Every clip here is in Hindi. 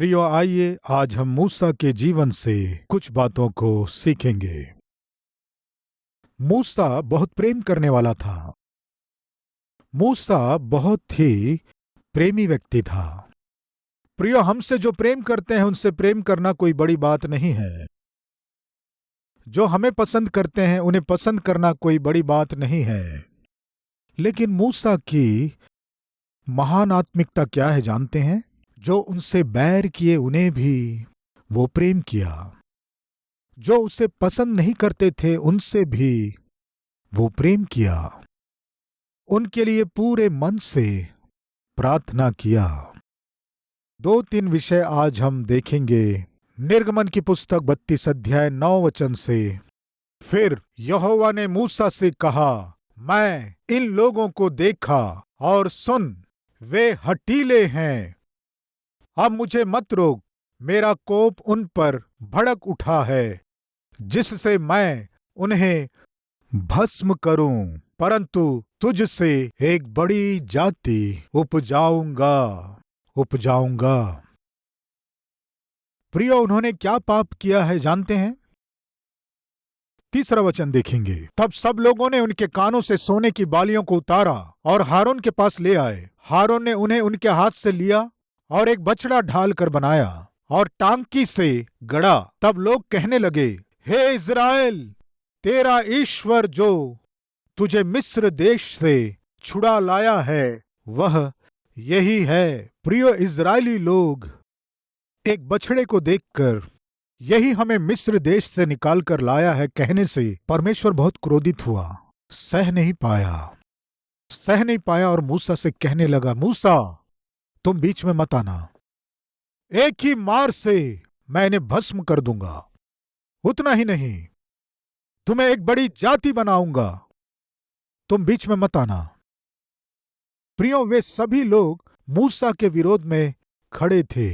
प्रियो, आइए आज हम मूसा के जीवन से कुछ बातों को सीखेंगे। मूसा बहुत प्रेम करने वाला था। मूसा बहुत ही प्रेमी व्यक्ति था। प्रियो, हमसे जो प्रेम करते हैं उनसे प्रेम करना कोई बड़ी बात नहीं है। जो हमें पसंद करते हैं उन्हें पसंद करना कोई बड़ी बात नहीं है। लेकिन मूसा की महान आत्मिकता क्या है जानते हैं? जो उनसे बैर किए उन्हें भी वो प्रेम किया। जो उसे पसंद नहीं करते थे उनसे भी वो प्रेम किया। उनके लिए पूरे मन से प्रार्थना किया। 2-3 विषय आज हम देखेंगे। निर्गमन की पुस्तक 32 अध्याय 9 वचन से। फिर यहोवा ने मूसा से कहा, मैं इन लोगों को देखा और सुन, वे हठीले हैं। अब मुझे मत रोक, मेरा कोप उन पर भड़क उठा है, जिससे मैं उन्हें भस्म करूं, परंतु तुझसे एक बड़ी जाति उपजाऊंगा। प्रियो, उन्होंने क्या पाप किया है जानते हैं? 3 वचन देखेंगे। तब सब लोगों ने उनके कानों से सोने की बालियों को उतारा और हारून के पास ले आए। हारून ने उन्हें उनके हाथ से लिया और एक बछड़ा ढाल कर बनाया और टांकी से गड़ा। तब लोग कहने लगे, हे इज़राइल, तेरा ईश्वर जो तुझे मिस्र देश से छुड़ा लाया है वह यही है। प्रियो, इज़राइली लोग एक बछड़े को देखकर यही हमें मिस्र देश से निकाल कर लाया है कहने से परमेश्वर बहुत क्रोधित हुआ। सह नहीं पाया और मूसा से कहने लगा, मूसा, तुम बीच में मत आना। एक ही मार से मैं इन्हें भस्म कर दूंगा। उतना ही नहीं, तुम्हें एक बड़ी जाति बनाऊंगा। तुम बीच में मत आना। प्रियो, वे सभी लोग मूसा के विरोध में खड़े थे।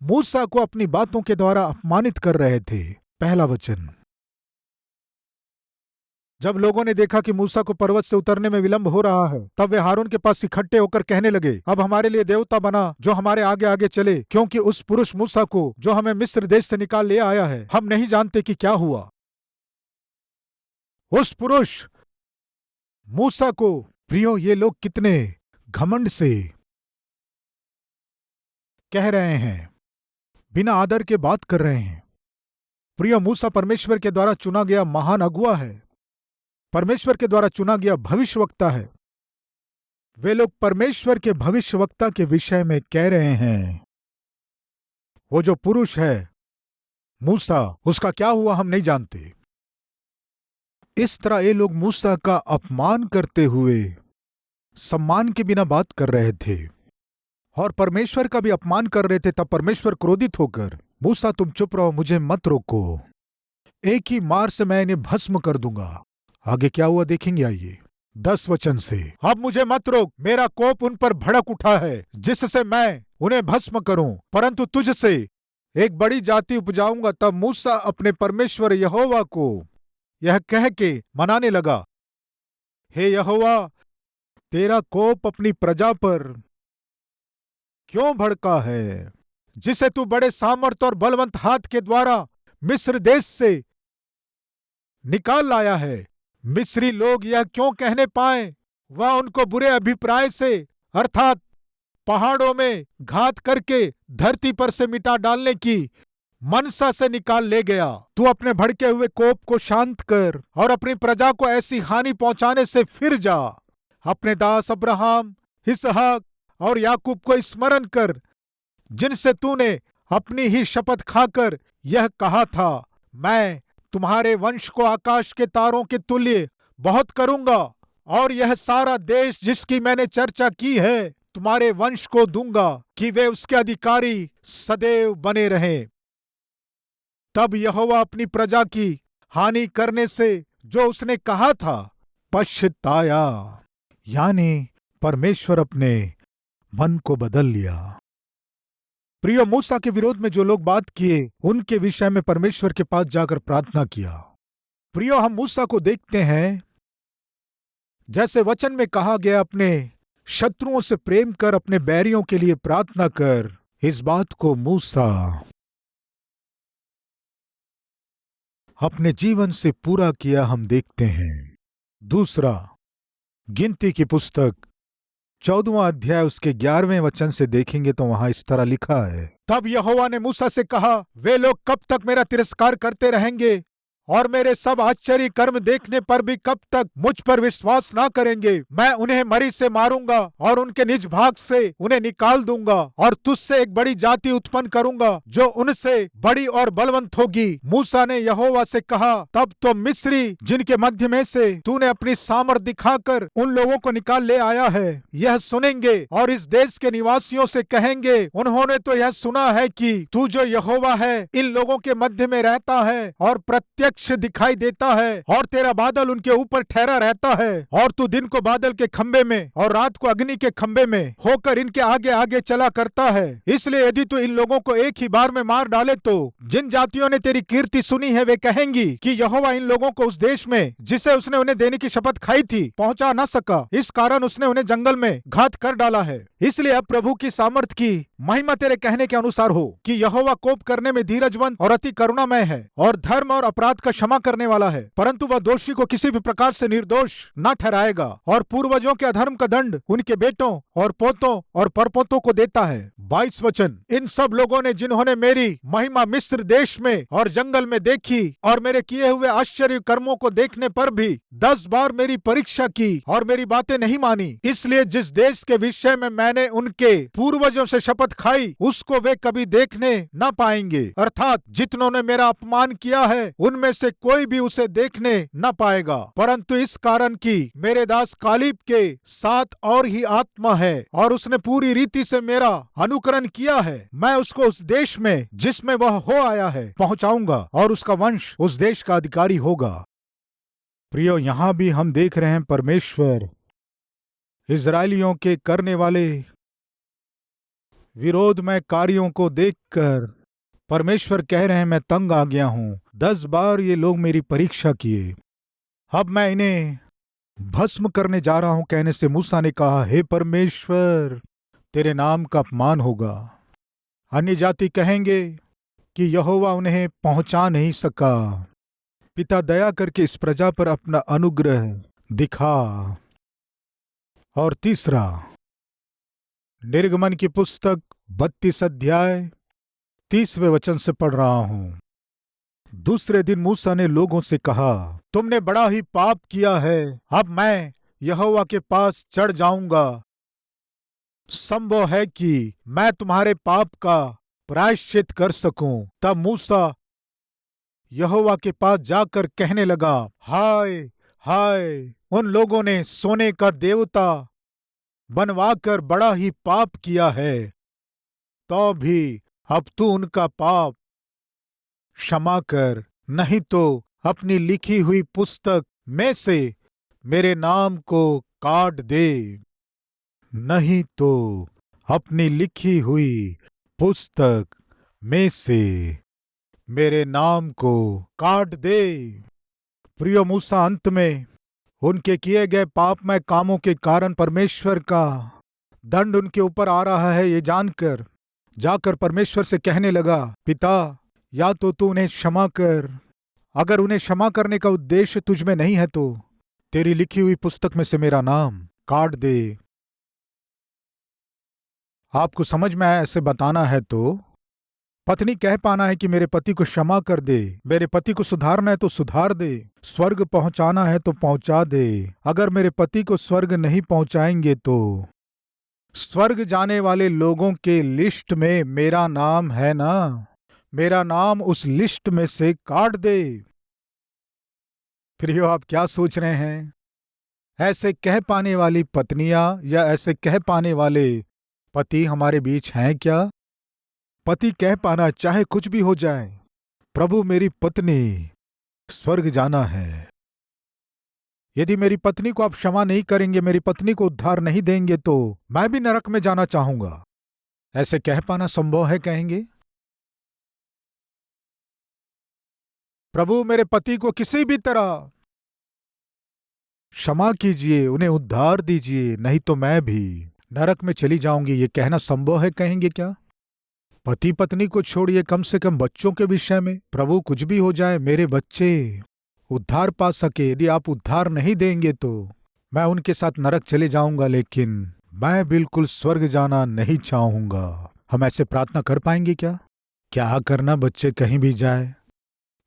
मूसा को अपनी बातों के द्वारा अपमानित कर रहे थे। 1 वचन। जब लोगों ने देखा कि मूसा को पर्वत से उतरने में विलंब हो रहा है, तब वे हारून के पास इकट्ठे होकर कहने लगे, अब हमारे लिए देवता बना जो हमारे आगे आगे चले, क्योंकि उस पुरुष मूसा को जो हमें मिस्र देश से निकाल ले आया है, हम नहीं जानते कि क्या हुआ। उस पुरुष मूसा को। प्रियो, ये लोग कितने घमंड से कह रहे हैं, बिना आदर के बात कर रहे हैं। प्रियो, मूसा परमेश्वर के द्वारा चुना गया महान अगुआ है, परमेश्वर के द्वारा चुना गया भविष्यवक्ता है। वे लोग परमेश्वर के भविष्यवक्ता के विषय में कह रहे हैं, वो जो पुरुष है मूसा, उसका क्या हुआ हम नहीं जानते। इस तरह ये लोग मूसा का अपमान करते हुए सम्मान के बिना बात कर रहे थे और परमेश्वर का भी अपमान कर रहे थे। तब परमेश्वर क्रोधित होकर, मूसा तुम चुप रहो, मुझे मत रोको, एक ही मार से मैं इन्हें भस्म कर दूंगा। आगे क्या हुआ देखेंगे, आइए 10 वचन से। अब मुझे मत रोक, मेरा कोप उन पर भड़क उठा है, जिससे मैं उन्हें भस्म करूं, परंतु तुझसे एक बड़ी जाति उपजाऊंगा। तब मूसा अपने परमेश्वर यहोवा को यह कह के मनाने लगा, हे यहोवा, तेरा कोप अपनी प्रजा पर क्यों भड़का है, जिसे तू बड़े सामर्थ और बलवंत हाथ के द्वारा मिस्र देश से निकाल लाया है। मिस्री लोग यह क्यों कहने पाए, वह उनको बुरे अभिप्राय से अर्थात पहाड़ों में घात करके धरती पर से मिटा डालने की मनसा से निकाल ले गया। तू अपने भड़के हुए कोप को शांत कर और अपनी प्रजा को ऐसी हानि पहुंचाने से फिर जा। अपने दास अब्राहम, इसहाक और याकूब को स्मरण कर, जिनसे तूने अपनी ही शपथ खाकर यह कहा था, मैं तुम्हारे वंश को आकाश के तारों के तुल्य बहुत करूंगा और यह सारा देश जिसकी मैंने चर्चा की है तुम्हारे वंश को दूंगा कि वे उसके अधिकारी सदैव बने रहें। तब यहोवा अपनी प्रजा की हानि करने से जो उसने कहा था पछताया, यानी परमेश्वर अपने मन को बदल लिया। प्रियो, मूसा के विरोध में जो लोग बात किए उनके विषय में परमेश्वर के पास जाकर प्रार्थना किया। प्रियो, हम मूसा को देखते हैं, जैसे वचन में कहा गया, अपने शत्रुओं से प्रेम कर, अपने बैरियों के लिए प्रार्थना कर, इस बात को मूसा अपने जीवन से पूरा किया हम देखते हैं। दूसरा, गिनती की पुस्तक 14वां अध्याय उसके 11वें वचन से देखेंगे तो वहां इस तरह लिखा है, तब यहोवा ने मूसा से कहा, वे लोग कब तक मेरा तिरस्कार करते रहेंगे और मेरे सब आश्चर्य कर्म देखने पर भी कब तक मुझ पर विश्वास ना करेंगे। मैं उन्हें मरी से मारूंगा और उनके निज भाग से उन्हें निकाल दूंगा और तुझसे एक बड़ी जाति उत्पन्न करूंगा जो उनसे बड़ी और बलवंत होगी। मूसा ने यहोवा से कहा, तब तो मिस्री जिनके मध्य में से तूने अपनी सामर्थ दिखाकर उन लोगों को निकाल ले आया है, यह सुनेंगे और इस देश के निवासियों से कहेंगे, उन्होंने तो यह सुना है कि तू जो यहोवा है इन लोगों के मध्य में रहता है और प्रत्यक्ष दिखाई देता है, और तेरा बादल उनके ऊपर ठहरा रहता है, और तू दिन को बादल के खंबे में और रात को अग्नि के खंबे में होकर इनके आगे आगे चला करता है। इसलिए यदि तू इन लोगों को एक ही बार में मार डाले तो जिन जातियों ने तेरी कीर्ति सुनी है वे कहेंगी कि यहोवा इन लोगों को उस देश में जिसे उसने उन्हें देने की शपथ खाई थी पहुंचा न सका, इस कारण उसने उन्हें जंगल में घात कर डाला है। इसलिए अब प्रभु की सामर्थ की महिमा तेरे कहने के अनुसार हो कि यहोवा कोप करने में धीरजवंत और अति करुणामय है और धर्म और अपराध का क्षमा करने वाला है, परंतु वह दोषी को किसी भी प्रकार से निर्दोष न ठहराएगा और पूर्वजों के अधर्म का दंड उनके बेटों और पोतों और परपोतों को देता है। 22 वचन, इन सब लोगों ने जिन्होंने मेरी महिमा मिस्र देश में और जंगल में देखी और मेरे किए हुए आश्चर्य कर्मों को देखने पर भी 10 बार मेरी परीक्षा की और मेरी बातें नहीं मानी, इसलिए जिस देश के विषय में मैंने उनके पूर्वजों से शपथ खाई उसको वे कभी देखने न पाएंगे, अर्थात जितनों ने मेरा अपमान किया है उनमें से कोई भी उसे देखने न पाएगा, परंतु इस कारण कि मेरे दास कालीब के साथ और ही आत्मा है और उसने पूरी रीति से मेरा अनुकरण किया है, मैं उसको उस देश में जिसमें वह हो आया है पहुंचाऊंगा और उसका वंश उस देश का अधिकारी होगा। प्रियो, यहां भी हम देख रहे हैं परमेश्वर इजरायलियों के करने वाले विरोधमय कार्यों को देखकर परमेश्वर कह रहे हैं, मैं तंग आ गया हूं। 10 बार ये लोग मेरी परीक्षा किए, अब मैं इन्हें भस्म करने जा रहा हूं। कहने से मूसा ने कहा, हे परमेश्वर, तेरे नाम का अपमान होगा। अन्य जाति कहेंगे कि यहोवा उन्हें पहुंचा नहीं सका। पिता, दया करके इस प्रजा पर अपना अनुग्रह दिखा। और तीसरा, निर्गमन की पुस्तक 32 अध्याय 30वें वचन से पढ़ रहा हूं। दूसरे दिन मूसा ने लोगों से कहा, तुमने बड़ा ही पाप किया है, अब मैं यहोवा के पास चढ़ जाऊंगा। संभव है कि मैं तुम्हारे पाप का प्रायश्चित कर सकूं। तब मूसा यहोवा के पास जाकर कहने लगा, हाय हाय, उन लोगों ने सोने का देवता बनवाकर बड़ा ही पाप किया है, तो भी अब तू उनका पाप क्षमा कर, नहीं तो अपनी लिखी हुई पुस्तक में से मेरे नाम को काट दे। नहीं तो अपनी लिखी हुई पुस्तक में से मेरे नाम को काट दे। प्रिय मूसा, अंत में उनके किए गए पापमय कामों के कारण परमेश्वर का दंड उनके ऊपर आ रहा है, ये जानकर जाकर परमेश्वर से कहने लगा, पिता, या तो तू उन्हें क्षमा कर, अगर उन्हें क्षमा करने का उद्देश्य तुझ में नहीं है तो तेरी लिखी हुई पुस्तक में से मेरा नाम काट दे। आपको समझ में आया ऐसे बताना है तो? पत्नी कह पाना है कि मेरे पति को क्षमा कर दे, मेरे पति को सुधारना है तो सुधार दे, स्वर्ग पहुंचाना है तो पहुंचा दे। अगर मेरे पति को स्वर्ग नहीं पहुंचाएंगे तो स्वर्ग जाने वाले लोगों के लिस्ट में मेरा नाम है ना, मेरा नाम उस लिस्ट में से काट दे। प्रियो, आप क्या सोच रहे हैं? ऐसे कह पाने वाली पत्नियां या ऐसे कह पाने वाले पति हमारे बीच हैं क्या? पति कह पाना, चाहे कुछ भी हो जाए, प्रभु मेरी पत्नी स्वर्ग जाना है। यदि मेरी पत्नी को आप क्षमा नहीं करेंगे, मेरी पत्नी को उद्धार नहीं देंगे तो मैं भी नरक में जाना चाहूंगा। ऐसे कह पाना संभव है? कहेंगे, प्रभु मेरे पति को किसी भी तरह क्षमा कीजिए, उन्हें उद्धार दीजिए, नहीं तो मैं भी नरक में चली जाऊंगी। ये कहना संभव है? कहेंगे क्या? पति पत्नी को छोड़िए, कम से कम बच्चों के विषय में प्रभु कुछ भी हो जाए, मेरे बच्चे उद्धार पा सके। यदि आप उद्धार नहीं देंगे तो मैं उनके साथ नरक चले जाऊंगा, लेकिन मैं बिल्कुल स्वर्ग जाना नहीं चाहूंगा। हम ऐसे प्रार्थना कर पाएंगे क्या? क्या करना, बच्चे कहीं भी जाए,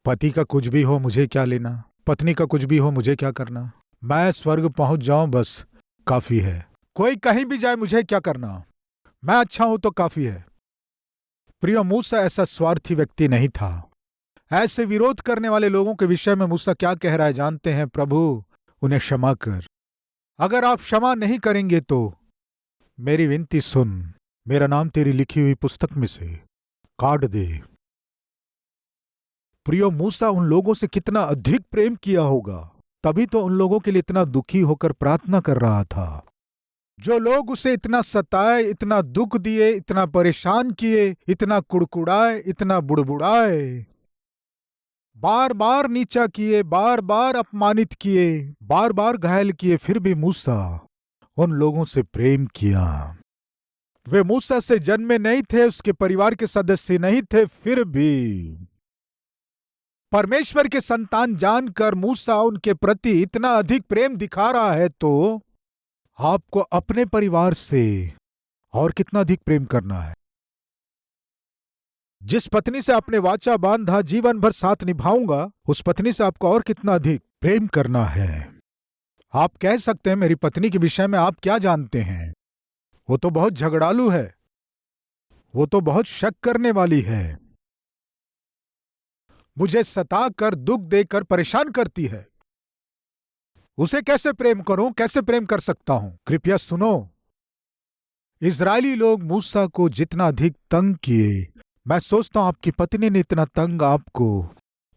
पति का कुछ भी हो मुझे क्या लेना, पत्नी का कुछ भी हो मुझे क्या करना, मैं स्वर्ग पहुंच जाऊं बस काफी है। कोई कहीं भी जाए मुझे क्या करना, मैं अच्छा हूं तो काफी है। प्रिय, मूसा ऐसा स्वार्थी व्यक्ति नहीं था। ऐसे विरोध करने वाले लोगों के विषय में मूसा क्या कह रहा है जानते हैं? प्रभु उन्हें क्षमा कर। अगर आप क्षमा नहीं करेंगे तो मेरी विनती सुन, मेरा नाम तेरी लिखी हुई पुस्तक में से काट दे। प्रियो, मूसा उन लोगों से कितना अधिक प्रेम किया होगा, तभी तो उन लोगों के लिए इतना दुखी होकर प्रार्थना कर रहा था। जो लोग उसे इतना सताए, इतना दुख दिए, इतना परेशान किए, इतना कुड़कुड़ाए, इतना बुड़बुड़ाए, बार बार नीचा किए, बार बार अपमानित किए, बार बार घायल किए, फिर भी मूसा उन लोगों से प्रेम किया। वे मूसा से जन्मे नहीं थे, उसके परिवार के सदस्य नहीं थे, फिर भी परमेश्वर के संतान जानकर मूसा उनके प्रति इतना अधिक प्रेम दिखा रहा है, तो आपको अपने परिवार से और कितना अधिक प्रेम करना है। जिस पत्नी से आपने वाचा बांधा, जीवन भर साथ निभाऊंगा, उस पत्नी से आपको और कितना अधिक प्रेम करना है। आप कह सकते हैं मेरी पत्नी के विषय में आप क्या जानते हैं, वो तो बहुत झगड़ालू है, वो तो बहुत शक करने वाली है, मुझे सताकर दुख देकर परेशान करती है, उसे कैसे प्रेम करूं, कैसे प्रेम कर सकता हूं? कृपया सुनो, इजरायली लोग मूसा को जितना अधिक तंग किए, मैं सोचता हूं आपकी पत्नी ने इतना तंग आपको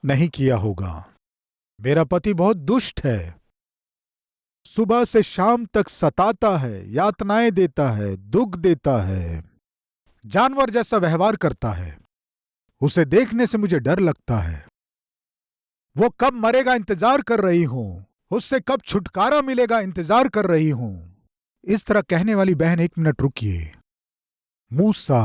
नहीं किया होगा। मेरा पति बहुत दुष्ट है, सुबह से शाम तक सताता है, यातनाएं देता है, दुख देता है, जानवर जैसा व्यवहार करता है, उसे देखने से मुझे डर लगता है। वो कब मरेगा इंतजार कर रही हूं, उससे कब छुटकारा मिलेगा इंतजार कर रही हूं। इस तरह कहने वाली बहन, एक मिनट रुकिए। मूसा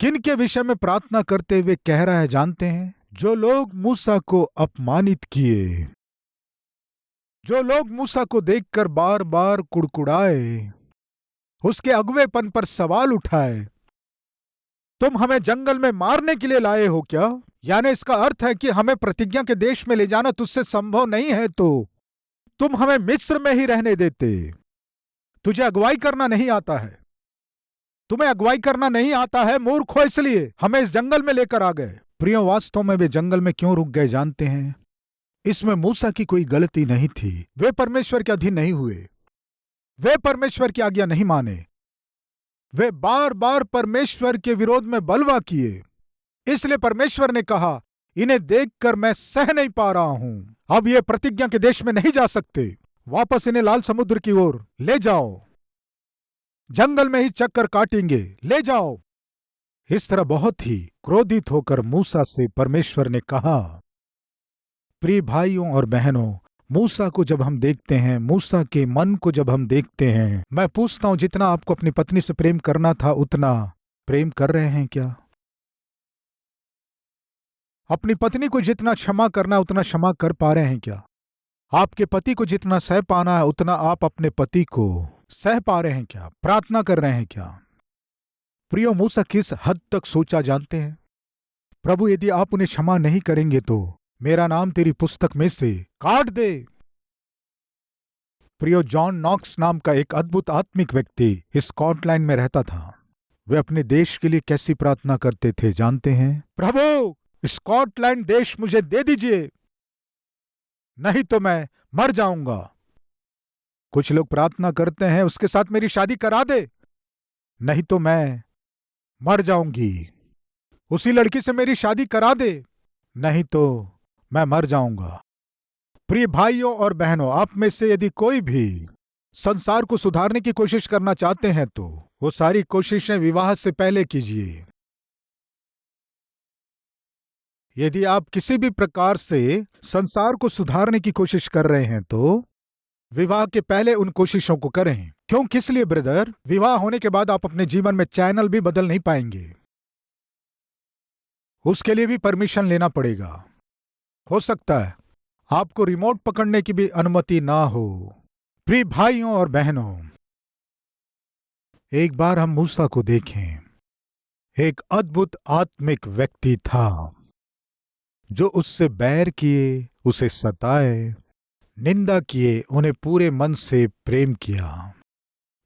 किन के विषय में प्रार्थना करते हुए कह रहा है जानते हैं? जो लोग मूसा को अपमानित किए, जो लोग मूसा को देखकर बार बार कुड़कुड़ाए, उसके अगुवेपन पर सवाल उठाए, तुम हमें जंगल में मारने के लिए लाए हो क्या? यानी इसका अर्थ है कि हमें प्रतिज्ञा के देश में ले जाना तुझसे संभव नहीं है, तो तुम हमें मिस्र में ही रहने देते। तुझे अगुवाई करना नहीं आता है, तुम्हें अगुवाई करना नहीं आता है, मूर्ख हो, इसलिए हमें इस जंगल में लेकर आ गए। प्रियो, वास्तव में वे जंगल में क्यों रुक गए जानते हैं? इसमें मूसा की कोई गलती नहीं थी। वे परमेश्वर के अधीन नहीं हुए, वे परमेश्वर की आज्ञा नहीं माने, वे बार बार परमेश्वर के विरोध में बलवा किए। इसलिए परमेश्वर ने कहा, इन्हें देखकर मैं सह नहीं पा रहा हूं, अब ये प्रतिज्ञा के देश में नहीं जा सकते, वापस इन्हें लाल समुद्र की ओर ले जाओ, जंगल में ही चक्कर काटेंगे, ले जाओ। इस तरह बहुत ही क्रोधित होकर मूसा से परमेश्वर ने कहा। प्रिय भाइयों और बहनों, मूसा को जब हम देखते हैं, मूसा के मन को जब हम देखते हैं, मैं पूछता हूं, जितना आपको अपनी पत्नी से प्रेम करना था उतना प्रेम कर रहे हैं क्या? अपनी पत्नी को जितना क्षमा करना उतना क्षमा कर पा रहे हैं क्या? आपके पति को जितना सह पाना है उतना आप अपने पति को सह पा रहे हैं क्या? प्रार्थना कर रहे हैं क्या? प्रियो, मूसा किस हद तक सोचा जानते हैं? प्रभु यदि आप उन्हें क्षमा नहीं करेंगे तो मेरा नाम तेरी पुस्तक में से काट दे। प्रियो, जॉन नॉक्स नाम का एक अद्भुत आत्मिक व्यक्ति स्कॉटलैंड में रहता था। वे अपने देश के लिए कैसी प्रार्थना करते थे जानते हैं? प्रभु स्कॉटलैंड देश मुझे दे दीजिए, नहीं तो मैं मर जाऊंगा। कुछ लोग प्रार्थना करते हैं, उसके साथ मेरी शादी करा दे, नहीं तो मैं मर जाऊंगी। उसी लड़की से मेरी शादी करा दे, नहीं तो मैं मर जाऊंगा। प्रिय भाइयों और बहनों, आप में से यदि कोई भी संसार को सुधारने की कोशिश करना चाहते हैं तो वो सारी कोशिशें विवाह से पहले कीजिए। यदि आप किसी भी प्रकार से संसार को सुधारने की कोशिश कर रहे हैं तो विवाह के पहले उन कोशिशों को करें। क्यों, किस लिए ब्रदर? विवाह होने के बाद आप अपने जीवन में चैनल भी बदल नहीं पाएंगे, उसके लिए भी परमिशन लेना पड़ेगा। हो सकता है आपको रिमोट पकड़ने की भी अनुमति ना हो। प्रिय भाइयों और बहनों, एक बार हम मूसा को देखें। एक अद्भुत आत्मिक व्यक्ति था जो उससे बैर किए, उसे सताए, निंदा किए, उन्हें पूरे मन से प्रेम किया।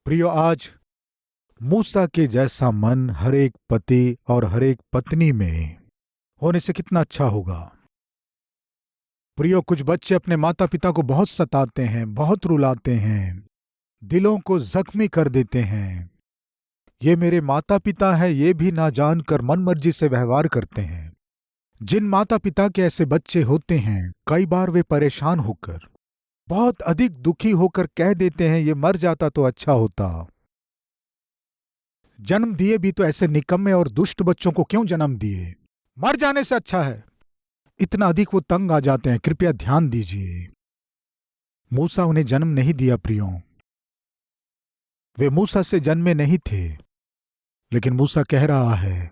प्रियो, आज मूसा के जैसा मन हर एक पति और हर एक पत्नी में होने से कितना अच्छा होगा। प्रियो, कुछ बच्चे अपने माता पिता को बहुत सताते हैं, बहुत रुलाते हैं, दिलों को जख्मी कर देते हैं। ये मेरे माता पिता है, ये भी ना जानकर मनमर्जी से व्यवहार करते हैं। जिन माता पिता के ऐसे बच्चे होते हैं, कई बार वे परेशान होकर, बहुत अधिक दुखी होकर कह देते हैं, ये मर जाता तो अच्छा होता। जन्म दिए भी तो ऐसे निकम्मे और दुष्ट बच्चों को क्यों जन्म दिए? मर जाने से अच्छा है। इतना अधिक वो तंग आ जाते हैं। कृपया ध्यान दीजिए, मूसा उन्हें जन्म नहीं दिया प्रियों। वे मूसा से जन्मे नहीं थे, लेकिन मूसा कह रहा है,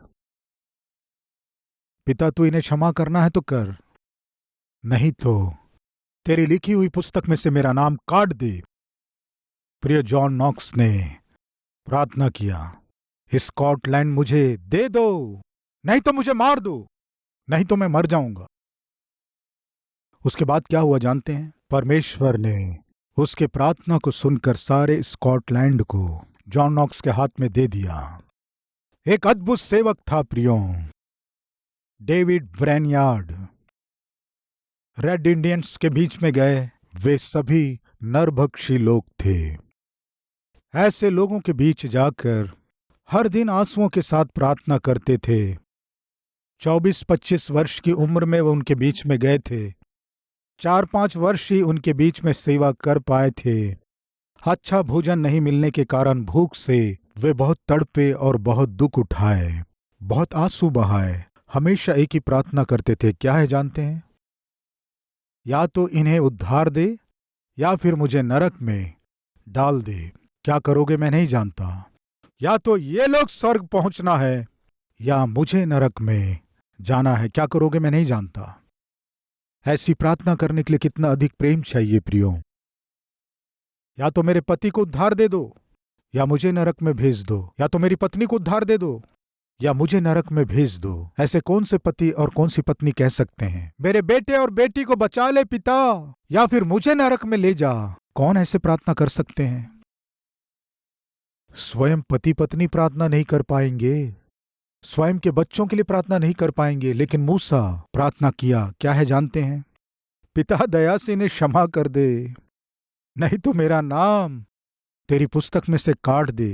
पिता तू इन्हें क्षमा करना है तो कर, नहीं तो तेरी लिखी हुई पुस्तक में से मेरा नाम काट दे। प्रिय जॉन नॉक्स ने प्रार्थना किया, स्कॉटलैंड मुझे दे दो, नहीं तो मुझे मार दो, नहीं तो मैं मर जाऊंगा। उसके बाद क्या हुआ जानते हैं? परमेश्वर ने उसके प्रार्थना को सुनकर सारे स्कॉटलैंड को जॉन नॉक्स के हाथ में दे दिया। एक अद्भुत सेवक था प्रियों, डेविड ब्रैनयार्ड। रेड इंडियंस के बीच में गए, वे सभी नरभक्षी लोग थे। ऐसे लोगों के बीच जाकर हर दिन आंसुओं के साथ प्रार्थना करते थे। 24-25 वर्ष की उम्र में वो उनके बीच में गए थे। 4-5 वर्ष ही उनके बीच में सेवा कर पाए थे। अच्छा भोजन नहीं मिलने के कारण भूख से वे बहुत तड़पे और बहुत दुख उठाए, बहुत आंसू बहाए। हमेशा एक ही प्रार्थना करते थे, क्या है जानते हैं? या तो इन्हें उद्धार दे या फिर मुझे नरक में डाल दे। क्या करोगे मैं नहीं जानता। या तो ये लोग स्वर्ग पहुंचना है या मुझे नरक में जाना है। क्या करोगे मैं नहीं जानता। ऐसी प्रार्थना करने के लिए कितना अधिक प्रेम चाहिए प्रियो। या तो मेरे पति को उद्धार दे दो या मुझे नरक में भेज दो, या तो मेरी पत्नी को उद्धार दे दो या मुझे नरक में भेज दो। ऐसे कौन से पति और कौन सी पत्नी कह सकते हैं, मेरे बेटे और बेटी को बचा ले पिता, या फिर मुझे नरक में ले जा? कौन ऐसे प्रार्थना कर सकते हैं? स्वयं पति पत्नी प्रार्थना नहीं कर पाएंगे, स्वयं के बच्चों के लिए प्रार्थना नहीं कर पाएंगे, लेकिन मूसा प्रार्थना किया। क्या है जानते हैं? पिता दया से इन्हें क्षमा कर दे, नहीं तो मेरा नाम तेरी पुस्तक में से काट दे।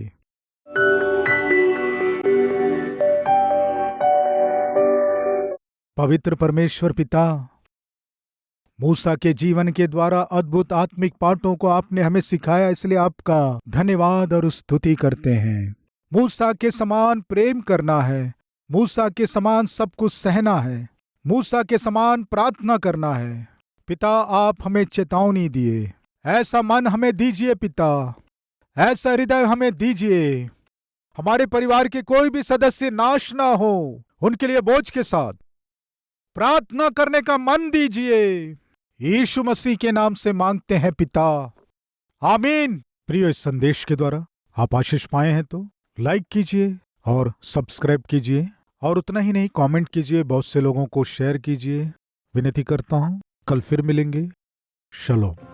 पवित्र परमेश्वर पिता, मूसा के जीवन के द्वारा अद्भुत आत्मिक पाठों को आपने हमें सिखाया, इसलिए आपका धन्यवाद और स्तुति करते हैं। मूसा के समान प्रेम करना है, मूसा के समान सब कुछ सहना है, मूसा के समान प्रार्थना करना है। पिता, आप हमें चेतावनी दिए, ऐसा मन हमें दीजिए पिता, ऐसा हृदय हमें दीजिए, हमारे परिवार के कोई भी सदस्य नाश ना हो, उनके लिए बोझ के साथ प्रार्थना करने का मन दीजिए। यीशु मसीह के नाम से मांगते हैं पिता, आमीन। प्रिय, इस संदेश के द्वारा आप आशीष पाए हैं तो लाइक कीजिए और सब्सक्राइब कीजिए, और उतना ही नहीं, कमेंट कीजिए, बहुत से लोगों को शेयर कीजिए। विनती करता हूं, कल फिर मिलेंगे। शलोम।